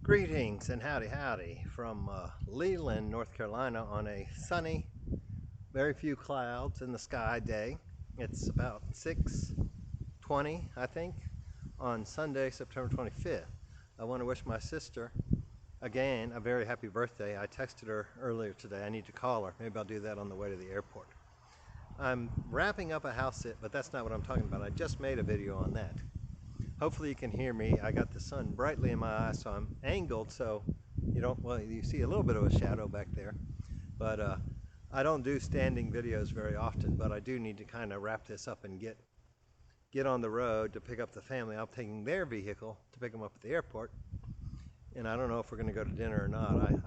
Greetings and howdy from Leland, North Carolina on a sunny, very few clouds in the sky day. It's about 6:20, I think, on Sunday, September 25th. I want to wish my sister, again, a very happy birthday. I texted her earlier today. I need to call her. Maybe I'll do that on the way to the airport. I'm wrapping up a house sit, but that's not what I'm talking about. I just made a video on that. Hopefully you can hear me. I got the sun brightly in my eyes, so I'm angled so you see a little bit of a shadow back there. But I don't do standing videos very often, but I do need to kind of wrap this up and get on the road to pick up the family. I'm taking their vehicle to pick them up at the airport. And I don't know if we're gonna go to dinner or not.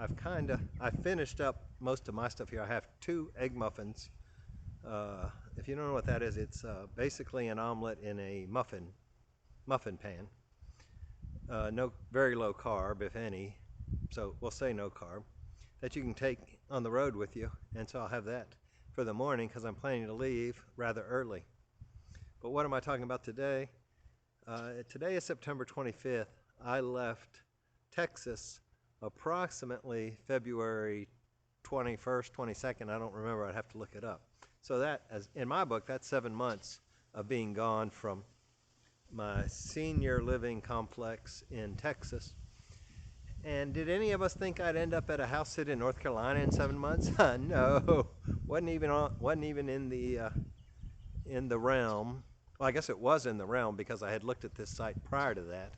I finished up most of my stuff here. I have 2 egg muffins. If you don't know what that is, it's basically an omelet in a muffin pan. No, very low carb, if any, so we'll say no carb, that you can take on the road with you. And so I'll have that for the morning because I'm planning to leave rather early. But what am I talking about today? Today is September 25th. I left Texas approximately February 21st, 22nd. I don't remember. I'd have to look it up. So that, as in my book, that's 7 months of being gone from my senior living complex in Texas. And did any of us think I'd end up at a house sit in North Carolina in 7 months? No, wasn't even in the realm. Well, I guess it was in the realm because I had looked at this site prior to that,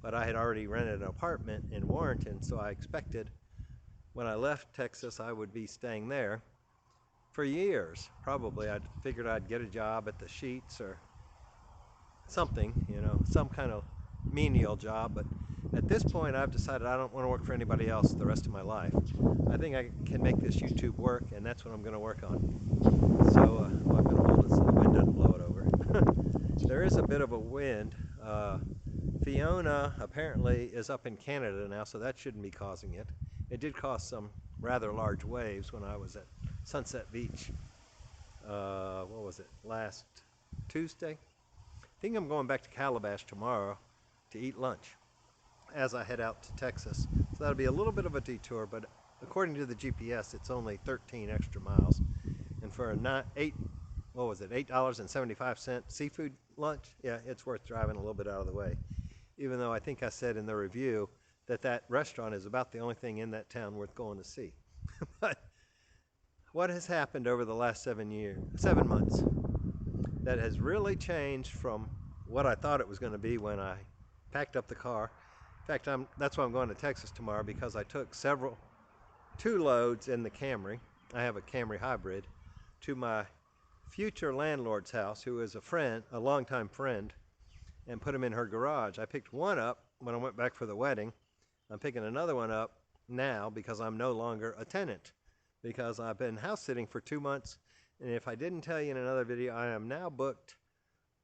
but I had already rented an apartment in Warrenton, so I expected when I left Texas I would be staying there for years. Probably I figured I'd get a job at the Sheets or something, some kind of menial job. But at this point I've decided I don't want to work for anybody else the rest of my life. I think I can make this YouTube work, and that's what I'm going to work on. So I'm going to hold it so the wind doesn't blow it over. There is a bit of a wind. Fiona apparently is up in Canada now, so that shouldn't be causing it. It did cause some rather large waves when I was at Sunset Beach, what was it, last Tuesday? I think I'm going back to Calabash tomorrow to eat lunch as I head out to Texas. So that'll be a little bit of a detour, but according to the GPS, it's only 13 extra miles. And for a $8.75 seafood lunch, yeah, it's worth driving a little bit out of the way. Even though I think I said in the review that restaurant is about the only thing in that town worth going to see. But what has happened over the last 7 months that has really changed from what I thought it was going to be when I packed up the car. In fact, that's why I'm going to Texas tomorrow, because I took 2 loads in the Camry. I have a Camry hybrid, to my future landlord's house, who is a longtime friend, and put them in her garage. I picked one up when I went back for the wedding. I'm picking another one up now because I'm no longer a tenant, because I've been house sitting for 2 months. And if I didn't tell you in another video, I am now booked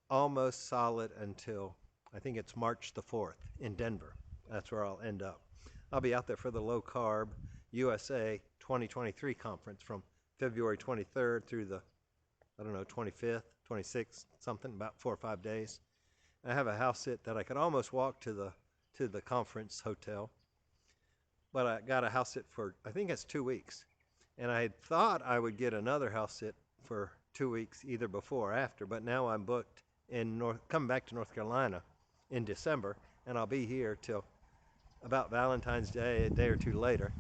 almost solid until I think it's March the 4th in Denver. That's where I'll end up. I'll be out there for the Low Carb USA 2023 conference from February 23rd through the, 25th, 26th, something, about 4 or 5 days. I have a house sit that I could almost walk to the conference hotel, but I got a house sit for, I think it's 2 weeks. And I had thought I would get another house sit for 2 weeks, either before or after, but now I'm booked coming back to North Carolina in December, and I'll be here till about Valentine's Day, a day or 2 later.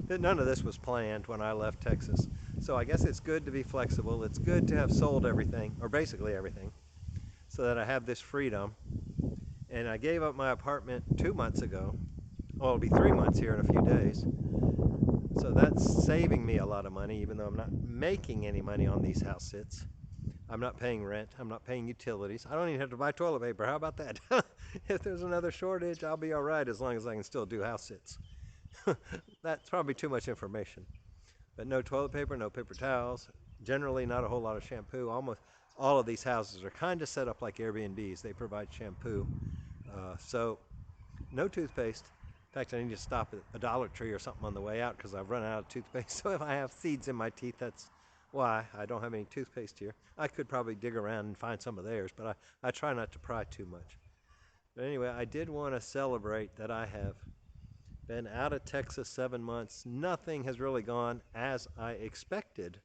None of this was planned when I left Texas. So I guess it's good to be flexible. It's good to have sold everything, or basically everything, so that I have this freedom. And I gave up my apartment 2 months ago. Well, it'll be 3 months here in a few days. So that's saving me a lot of money, even though I'm not making any money on these house sits. I'm not paying rent. I'm not paying utilities. I don't even have to buy toilet paper. How about that? If there's another shortage, I'll be all right as long as I can still do house sits. That's probably too much information. But no toilet paper, no paper towels, generally not a whole lot of shampoo. Almost all of these houses are kind of set up like Airbnbs. They provide shampoo. So no toothpaste. In fact, I need to stop at a Dollar Tree or something on the way out because I've run out of toothpaste. So if I have seeds in my teeth, that's why I don't have any toothpaste here. I could probably dig around and find some of theirs, but I try not to pry too much. But anyway, I did want to celebrate that I have Been out of Texas 7 months. Nothing has really gone as I expected.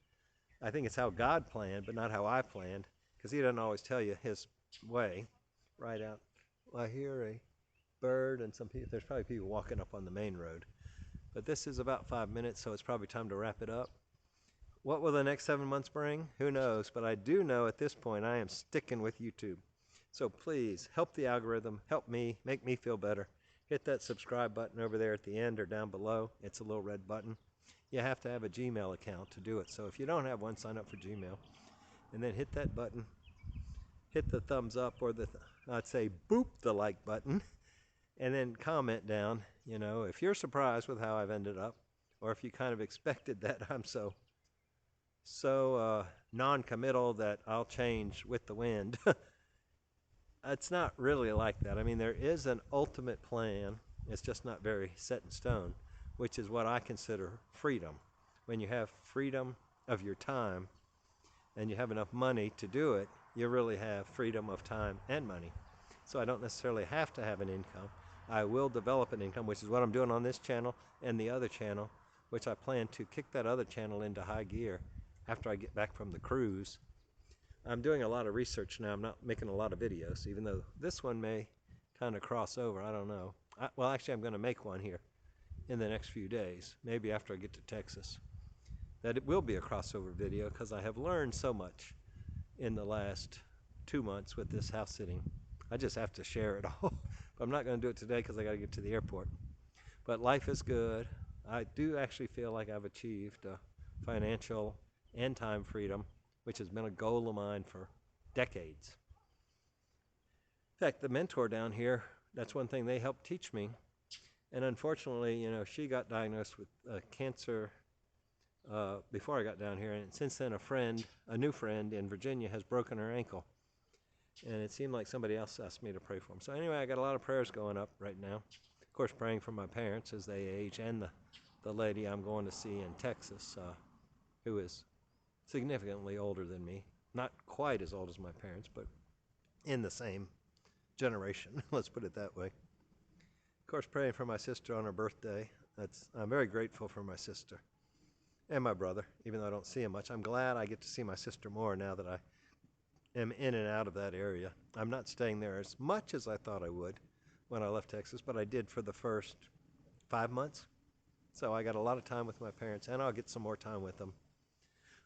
I think it's how God planned, but not how I planned, because He doesn't always tell you His way right out. I hear a bird and some people. There's probably people walking up on the main road. But this is about 5 minutes, so it's probably time to wrap it up. What will the next 7 months bring? Who knows? But I do know at this point I am sticking with YouTube. So please help the algorithm, help me, make me feel better. Hit that subscribe button over there at the end or down below. It's a little red button. You have to have a Gmail account to do it. So if you don't have one, sign up for Gmail. And then hit that button. Hit the thumbs up or I'd say boop the like button. And then comment down, you know, if you're surprised with how I've ended up, or if you kind of expected that I'm so non-committal that I'll change with the wind. It's not really like that. I mean, there is an ultimate plan. It's just not very set in stone, which is what I consider freedom. When you have freedom of your time and you have enough money to do it, you really have freedom of time and money. So I don't necessarily have to have an income. I will develop an income, which is what I'm doing on this channel and the other channel, which I plan to kick that other channel into high gear after I get back from the cruise. I'm doing a lot of research now. I'm not making a lot of videos, even though this one may kind of cross over. I don't know. Well, actually, I'm going to make one here in the next few days, maybe after I get to Texas. That it will be a crossover video because I have learned so much in the last 2 months with this house sitting. I just have to share it all. But I'm not going to do it today because I got to get to the airport. But life is good. I do actually feel like I've achieved financial and time freedom, which has been a goal of mine for decades. In fact, the mentor down here, that's one thing they helped teach me. And unfortunately, you know, she got diagnosed with cancer before I got down here. And since then, a new friend in Virginia has broken her ankle. And it seemed like somebody else asked me to pray for them. So anyway, I got a lot of prayers going up right now. Of course, praying for my parents as they age, and the lady I'm going to see in Texas, who is significantly older than me. Not quite as old as my parents, but in the same generation, let's put it that way. Of course, praying for my sister on her birthday. I'm very grateful for my sister and my brother, even though I don't see him much. I'm glad I get to see my sister more now that I am in and out of that area. I'm not staying there as much as I thought I would when I left Texas, but I did for the first 5 months. So I got a lot of time with my parents, and I'll get some more time with them.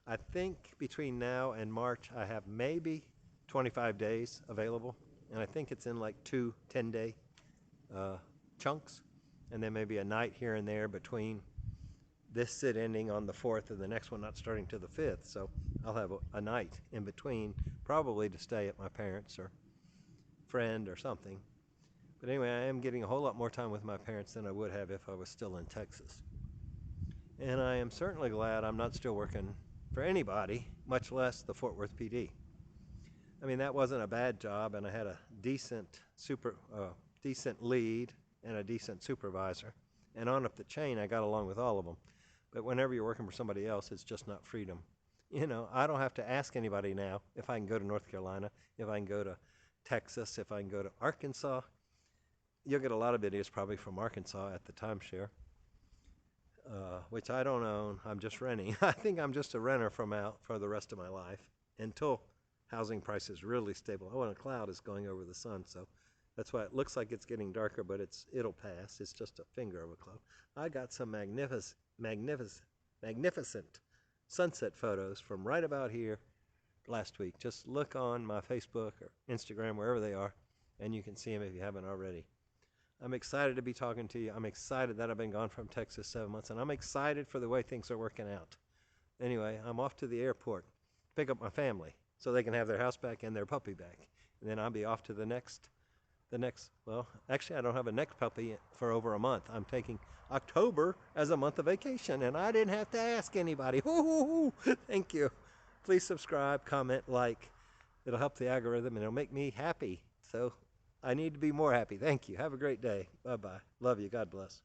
I think between now and March, I have maybe 25 days available, and I think it's in like 2 10-day chunks, and then maybe a night here and there between this sit ending on the 4th and the next one not starting till the 5th. So I'll have a night in between, probably to stay at my parents' or friend or something. But anyway, I am getting a whole lot more time with my parents than I would have if I was still in Texas. And I am certainly glad I'm not still working for anybody, much less the Fort Worth PD. I mean, that wasn't a bad job, and I had a decent lead and a decent supervisor. And on up the chain, I got along with all of them. But whenever you're working for somebody else, it's just not freedom. You know, I don't have to ask anybody now if I can go to North Carolina, if I can go to Texas, if I can go to Arkansas. You'll get a lot of videos probably from Arkansas at the timeshare, which I don't own. I'm just renting. I think I'm just a renter from out for the rest of my life until housing prices really stable. Oh, and a cloud is going over the sun, so that's why it looks like it's getting darker, but it'll pass. It's just a finger of a cloud. I got some magnificent sunset photos from right about here last week. Just look on my Facebook or Instagram, wherever they are, and you can see them if you haven't already. I'm excited to be talking to you. I'm excited that I've been gone from Texas 7 months, and I'm excited for the way things are working out. Anyway, I'm off to the airport to pick up my family so they can have their house back and their puppy back. And then I'll be off to the next, well, actually I don't have a next puppy for over a month. I'm taking October as a month of vacation, and I didn't have to ask anybody. Thank you. Please subscribe, comment, like. It'll help the algorithm, and it'll make me happy. So I need to be more happy. Thank you. Have a great day. Bye-bye. Love you. God bless.